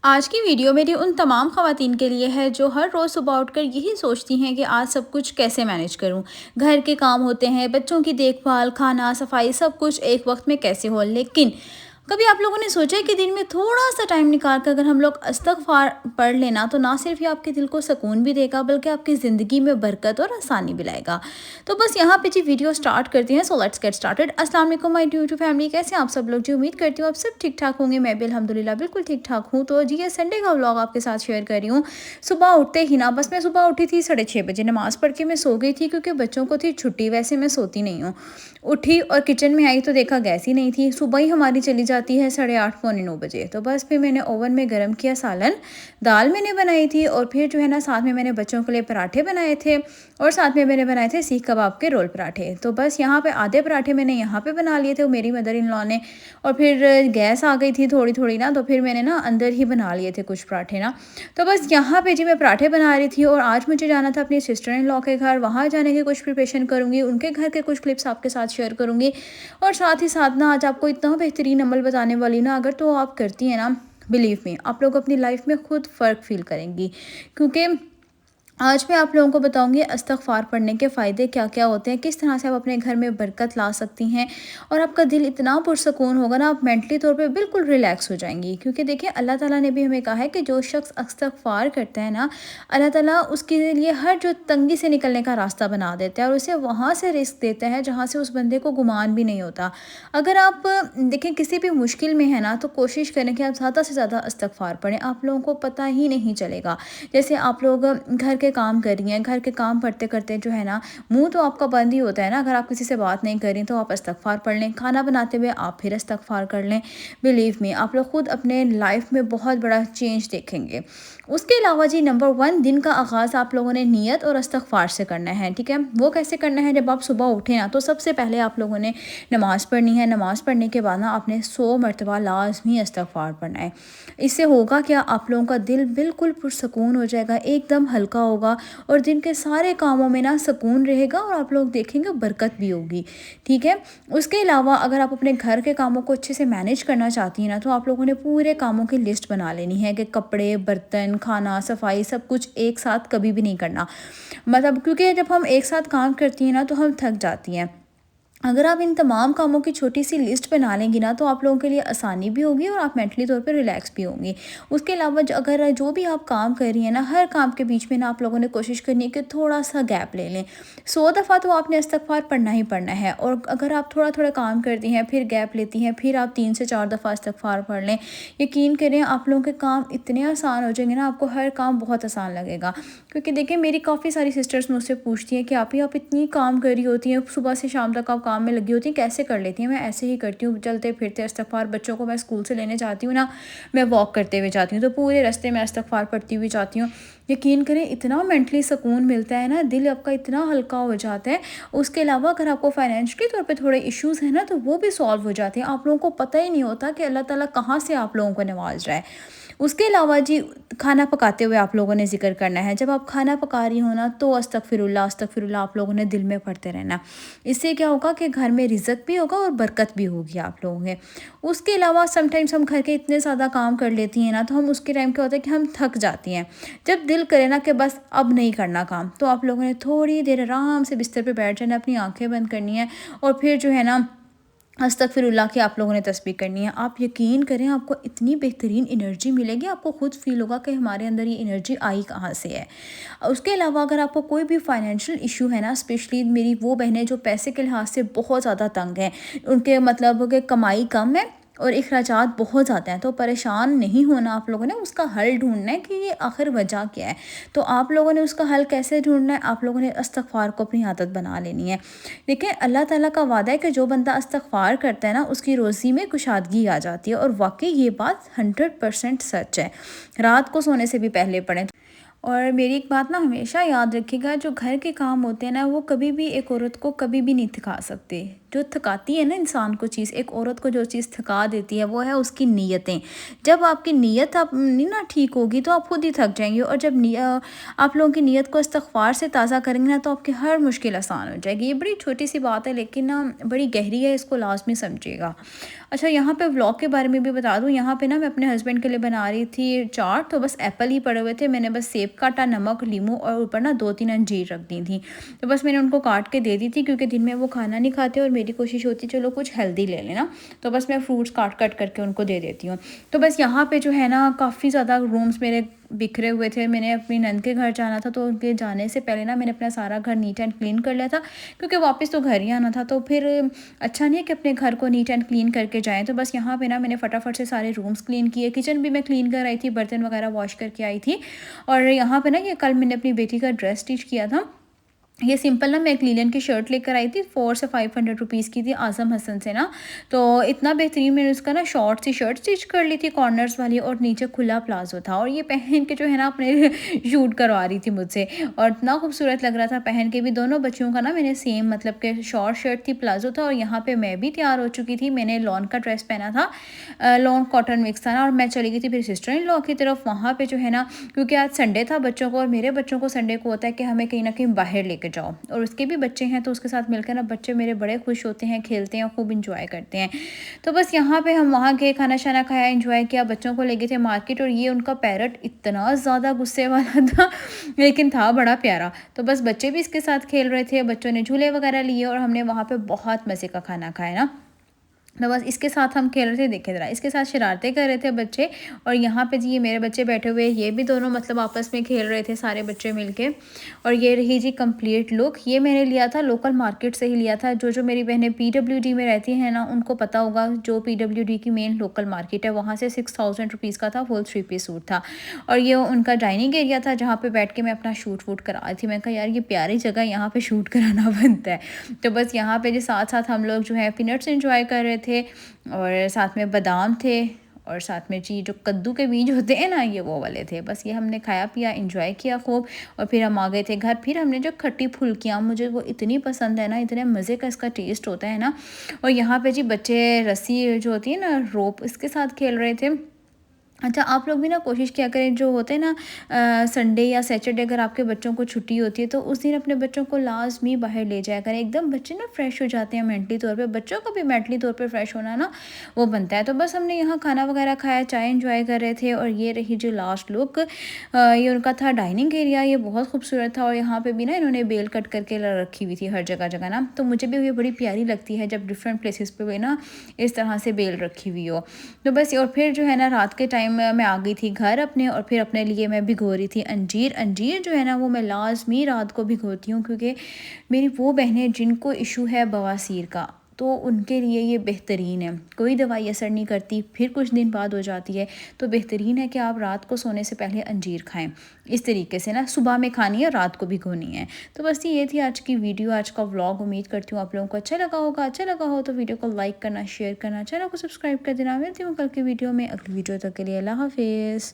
आज की वीडियो मेरी उन तमाम ख़वातीन के लिए है जो हर रोज़ सुबह उठकर यही सोचती हैं कि आज सब कुछ कैसे मैनेज करूं। घर के काम होते हैं, बच्चों की देखभाल, खाना, सफाई, सब कुछ एक वक्त में कैसे हो। लेकिन कभी आप लोगों ने सोचा है कि दिन में थोड़ा सा टाइम निकाल कर अगर हम लोग इस्तग़फ़ार पढ़ लेना तो ना सिर्फ ये आपके दिल को सुकून भी देगा बल्कि आपकी ज़िंदगी में बरकत और आसानी भी लाएगा। तो बस यहाँ पे जी वीडियो स्टार्ट करते हैं। So let's get started. अस्सलाम वालेकुम माय यूट्यूब फैमिली, कैसे हैं आप सब लोग। जी उम्मीद करती हूँ आप सब ठीक ठाक होंगे। मैं भी अल्हम्दुलिल्लाह बिल्कुल ठीक ठाक हूँ। तो जी ये संडे का व्लॉग आपके साथ शेयर कर रही हूँ। सुबह उठते ही ना बस मैं सुबह उठी थी 6:30 बजे, नमाज़ पढ़ के मैं सो गई थी क्योंकि बच्चों को थी छुट्टी। वैसे मैं सोती नहीं हूँ। उठी और किचन में आई तो देखा गैस ही नहीं थी। सुबह ही हमारी चली जाती है 8:30 पौने 9 बजे। तो बस फिर मैंने ओवन में गर्म किया सालन, दाल मैंने बनाई थी और फिर जो है ना साथ में मैंने बच्चों के लिए पराठे बनाए थे और साथ में मैंने बनाए थे सीख कबाब के रोल पराठे। तो बस यहाँ पे आधे पराठे मैंने यहाँ पे बना लिए थे, वो मेरी मदर इन लॉ ने। और फिर गैस आ गई थी थोड़ी थोड़ी ना, तो फिर मैंने ना अंदर ही बना लिए थे कुछ पराठे ना। तो बस यहाँ पे जी मैं पराठे बना रही थी और आज मुझे जाना था अपनी सिस्टर इन लॉ के घर। वहाँ जाने की कुछ प्रिपरेशन करूँगी, उनके घर के कुछ क्लिप्स आपके साथ शेयर करूँगी और साथ ही साथ ना आज आपको इतना बेहतरीन अमल बताने वाली ना, अगर तो आप करती हैं ना, बिलीव मी आप लोग अपनी लाइफ में खुद फ़र्क फील करेंगी। क्योंकि आज मैं आप लोगों को बताऊंगी इस्तग़फ़ार पढ़ने के फ़ायदे क्या क्या होते हैं, किस तरह से आप अपने घर में बरकत ला सकती हैं और आपका दिल इतना पुरसकून होगा ना, आप मेंटली तौर पे बिल्कुल रिलैक्स हो जाएंगी। क्योंकि देखिए अल्लाह ताला ने भी हमें कहा है कि जो शख्स इस्तग़फ़ार करता है ना, अल्लाह ताला उसके लिए हर जो तंगी से निकलने का रास्ता बना देता है और उसे वहाँ से रिस्क देता है जहाँ से उस बंदे को गुमान भी नहीं होता। अगर आप देखें किसी भी मुश्किल में है ना, तो कोशिश करें कि आप ज़्यादा से ज़्यादा इस्तग़फ़ार पढ़ें। आप लोगों को पता ही नहीं चलेगा। जैसे आप लोग घर के काम कर रही हैं, घर के काम करते करते जो है ना, मुंह तो आपका बंद ही होता है ना। अगर आप किसी से बात नहीं कर रही तो आप इस्तग़फ़ार पढ़ लें। खाना बनाते हुए आप फिर इस्तग़फ़ार कर लें। बिलीव मी आप लोग खुद अपने लाइफ में बहुत बड़ा चेंज देखेंगे। उसके अलावा जी नंबर 1, दिन का आगाज़ आप लोगों ने नियत और इस्तग़फ़ार से करना है। ठीक है, वो कैसे करना है, जब आप सुबह उठें ना तो सबसे पहले आप लोगों ने नमाज़ पढ़नी है। नमाज़ पढ़ने के बाद ना आपने 100 मरतबा लाज़मी इस्तग़फ़ार पढ़ना है। इससे होगा क्या, आप लोगों का दिल बिल्कुल पुरसकून हो जाएगा, एकदम हल्का होगा और दिन के सारे कामों में ना सुकून रहेगा और आप लोग देखेंगे बरकत भी होगी। ठीक है, उसके अलावा अगर आप अपने घर के कामों को अच्छे से मैनेज करना चाहती हैं ना, तो आप लोगों ने पूरे कामों की लिस्ट बना लेनी है कि कपड़े, बर्तन, खाना, सफाई सब कुछ एक साथ कभी भी नहीं करना। मतलब क्योंकि जब हम एक साथ काम करती हैं ना तो हम थक जाती हैं। अगर आप इन तमाम कामों की छोटी सी लिस्ट बना लेंगी ना, तो आप लोगों के लिए आसानी भी होगी और आप मेंटली तौर पे रिलैक्स भी होंगी। उसके अलावा अगर जो भी आप काम कर रही हैं ना, हर काम के बीच में ना आप लोगों ने कोशिश करनी है कि थोड़ा सा गैप ले लें। 100 दफ़ा तो आपने इस्तग़फ़ार पढ़ना ही पढ़ना है और अगर आप थोड़ा थोड़ा काम करती हैं फिर गैप लेती हैं, फिर आप 3 से 4 दफ़ा इस्तग़फ़ार पढ़ लें, यकीन करें आप लोगों के काम इतने आसान हो जाएंगे ना, आपको हर काम बहुत आसान लगेगा। क्योंकि देखिए मेरी काफ़ी सारी सिस्टर्स मुझसे पूछती हैं कि आप इतनी काम कर रही होती हैं, सुबह से शाम तक आप काम में लगी होती हैं, कैसे कर लेती हैं। मैं ऐसे ही करती हूँ, चलते फिरते इस्तग़फ़ार। बच्चों को मैं स्कूल से लेने जाती हूँ ना, मैं वॉक करते हुए जाती हूँ तो पूरे रास्ते में इस्तग़फ़ार पढ़ती हुई जाती हूँ। यकीन करें इतना मेंटली सुकून मिलता है ना, दिल आपका इतना हल्का हो जाता है। उसके अलावा अगर आपको फाइनेंशियली तौर पे थोड़े इश्यूज़ हैं ना, तो वो भी सॉल्व हो जाते हैं। आप लोगों को पता ही नहीं होता कि अल्लाह ताला कहाँ से आप लोगों को नवाज रहा है। उसके अलावा जी खाना पकाते हुए आप लोगों ने ज़िक्र करना है। जब आप खाना पका रही हो ना, तो अस्तगफिरुल्लाह अस्तगफिरुल्लाह आप लोगों ने दिल में पढ़ते रहना। इससे क्या होगा कि घर में रिज़्क भी होगा और बरकत भी होगी आप लोगों के। उसके अलावा समटाइम्स हम घर के इतने ज़्यादा काम कर लेती हैं ना, तो हम उसके टाइम क्या होता है कि हम थक जाती हैं। जब दिल करे ना कि बस अब नहीं करना काम, तो आप लोगों ने थोड़ी देर आराम से बिस्तर पे बैठ जाना, अपनी आँखें बंद करनी है और फिर जो है ना अस्तगफिरुल्लाह की आप लोगों ने तस्बीह करनी है। आप यकीन करें आपको इतनी बेहतरीन एनर्जी मिलेगी, आपको खुद फील होगा कि हमारे अंदर ये एनर्जी आई कहाँ से है। उसके अलावा अगर आपको कोई भी फाइनेंशियल इशू है ना, स्पेशली मेरी वो बहनें जो पैसे के लिहाज से बहुत ज़्यादा तंग हैं, उनके मतलब कि कमाई कम है और अखराजात बहुत ज़्यादा हैं, तो परेशान नहीं होना। आप लोगों ने उसका हल ढूंढना है कि ये आखिर वजह क्या है। तो आप लोगों ने उसका हल कैसे ढूंढना है, आप लोगों ने इस्तग़फ़ार को अपनी आदत बना लेनी है। देखिए अल्लाह ताला का वादा है कि जो बंदा इस्तग़फ़ार करता है ना, उसकी रोज़ी में कुशादगी आ जाती है और वाकई ये बात 100% सच है। रात को सोने से भी पहले पढ़ें। और मेरी एक बात ना हमेशा याद रखिएगा, जो घर के काम होते हैं ना, वो कभी भी एक औरत को कभी भी नहीं थका सकते। जो थकाती है ना इंसान को चीज़, एक औरत को जो चीज़ थका देती है वो है उसकी नीयतें। जब आपकी नीयत आप नहीं ना ठीक होगी तो आप खुद ही थक जाएंगे, और जब आप लोगों की नीयत को इस्तग़फ़ार से ताज़ा करेंगे ना तो आपकी हर मुश्किल आसान हो जाएगी। ये बड़ी छोटी सी बात है लेकिन ना बड़ी गहरी है, इसको लाजमी समझिएगा। अच्छा, यहाँ पे व्लॉग के बारे में भी बता दूँ। यहाँ पे ना मैं अपने हस्बैंड के लिए बना रही थी चाट, तो बस एप्पल ही पड़े हुए थे, मैंने बस सेब काटा, नमक, नींबू और ऊपर ना 2-3 अंजीर रख दी थी। तो बस मैंने उनको काट के दे दी थी क्योंकि दिन में वो खाना नहीं खाते और मेरी कोशिश होती है चलो कुछ हेल्दी ले लेना, तो बस मैं फ्रूट्स काट काट करके उनको दे देती हूँ। तो बस यहाँ पे जो है ना काफ़ी ज़्यादा रूम्स मेरे बिखरे हुए थे। मैंने अपनी नंद के घर जाना था, तो उनके जाने से पहले ना मैंने अपना सारा घर नीट एंड क्लीन कर लिया था क्योंकि वापस तो घर ही आना था, तो फिर अच्छा नहीं है कि अपने घर को नीट एंड क्लीन करके जाएँ। तो बस यहाँ पे ना मैंने फटाफट से सारे रूम्स क्लीन किए, किचन भी मैं क्लीन कर आई थी, बर्तन वगैरह वॉश करके आई थी। और यहाँ पे ना ये कल मैंने अपनी बेटी का ड्रेस स्टिच किया था। ये सिंपल ना मैं एक लिनन की शर्ट लेकर आई थी, 400 से 500 रुपीज़ की थी आज़म हसन से ना। तो इतना बेहतरीन मैंने उसका ना शॉर्ट सी शर्ट स्टिच कर ली थी कॉर्नर्स वाली, और नीचे खुला प्लाजो था, और ये पहन के जो है ना अपने शूट करवा रही थी मुझसे, और इतना खूबसूरत लग रहा था पहन के भी। दोनों बच्चियों का ना मैंने सेम मतलब के शॉर्ट शर्ट थी, प्लाजो था, और यहाँ पे मैं भी तैयार हो चुकी थी। मैंने लॉन का ड्रेस पहना था, लॉन कॉटन मिक्स था ना, और मैं चली गई थी फिर सिस्टर इन लॉ की तरफ। वहाँ पे जो है ना, क्योंकि आज संडे था बच्चों को, और मेरे बच्चों को संडे को होता है कि हमें कहीं ना कहीं बाहर लेके जाओ, और उसके भी बच्चे हैं तो उसके साथ मिलकर ना बच्चे मेरे बड़े खुश होते हैं, खेलते हैं, खूब इंजॉय करते हैं। तो बस यहाँ पे हम वहाँ गए, खाना शाना खाया, इंजॉय किया, बच्चों को ले गए थे मार्केट, और ये उनका पैरट इतना ज़्यादा गुस्से वाला था लेकिन था बड़ा प्यारा। तो बस बच्चे भी इसके साथ खेल रहे थे, बच्चों ने झूले वगैरह लिए, और हमने वहाँ पे बहुत मज़े का खाना खाया ना। तो बस इसके साथ हम खेल रहे थे, देखे ज़रा इसके साथ शरारतें कर रहे थे बच्चे। और यहाँ पे जी ये मेरे बच्चे बैठे हुए, ये भी दोनों मतलब आपस में खेल रहे थे सारे बच्चे मिलके। और ये रही जी कंप्लीट लुक। ये मैंने लिया था लोकल मार्केट से ही लिया था। जो मेरी बहनें पीडब्ल्यूडी में रहती हैं ना उनको पता होगा, जो पीडब्ल्यूडी की मेन लोकल मार्केट है वहाँ से 6000 रुपीज़ का था फुल 3 पीस सूट था। और ये उनका डाइनिंग एरिया था जहाँ पे बैठ के मैं अपना शूट वूट करा रही थी। मैं कहा यार ये प्यारी जगह, यहाँ पे शूट कराना बनता है। तो बस यहाँ पे जी साथ साथ हम लोग जो है पीनट्स एंजॉय कर रहे थे, और साथ में बादाम थे, और साथ में जी जो कद्दू के बीज होते हैं ना ये वो वाले थे। बस ये हमने खाया पिया, एंजॉय किया खूब, और फिर हम आ गए थे घर। फिर हमने जो खट्टी फुल्कियाँ, मुझे वो इतनी पसंद है ना, इतने मज़े का इसका टेस्ट होता है ना। और यहाँ पे जी बच्चे रस्सी जो होती है ना रोप, इसके साथ खेल रहे थे। अच्छा, आप लोग भी ना कोशिश किया करें, जो होते हैं ना संडे या सैटरडे अगर आपके बच्चों को छुट्टी होती है तो उस दिन अपने बच्चों को लाजमी बाहर ले जाया करें। एकदम बच्चे ना फ्रेश हो जाते हैं मेंटली तौर पे, बच्चों को भी मेंटली तौर पे फ्रेश होना ना वो बनता है। तो बस हमने यहाँ खाना वगैरह खाया, चाय एंजॉय कर रहे थे, और ये रही जो लास्ट लुक। ये उनका था डाइनिंग एरिया, ये बहुत खूबसूरत था, और यहाँ पर भी ना इन्होंने बेल कट करके रखी हुई थी हर जगह जगह ना। तो मुझे भी ये बड़ी प्यारी लगती है जब डिफरेंट प्लेसेस पे भी ना इस तरह से बेल रखी हुई हो। तो बस, और फिर जो है ना रात के टाइम मैं आ गई थी घर अपने, और फिर अपने लिए मैं भिगो रही थी अंजीर। अंजीर जो है ना वो मैं लाजमी रात को भिगोती हूँ, क्योंकि मेरी वो बहनें जिनको इशू है बवासीर का, तो उनके लिए ये बेहतरीन है। कोई दवाई असर नहीं करती, फिर कुछ दिन बाद हो जाती है, तो बेहतरीन है कि आप रात को सोने से पहले अंजीर खाएं। इस तरीके से ना सुबह में खानी है, रात को भिगोनी है। तो बस ये थी आज की वीडियो, आज का व्लॉग। उम्मीद करती हूँ आप लोगों को अच्छा लगा होगा। अच्छा लगा हो तो वीडियो को लाइक करना, शेयर करना, चैनल को सब्सक्राइब कर देना। मिलती हूँ कल की वीडियो में। अगली वीडियो तक के लिए अल्लाह हाफिज़।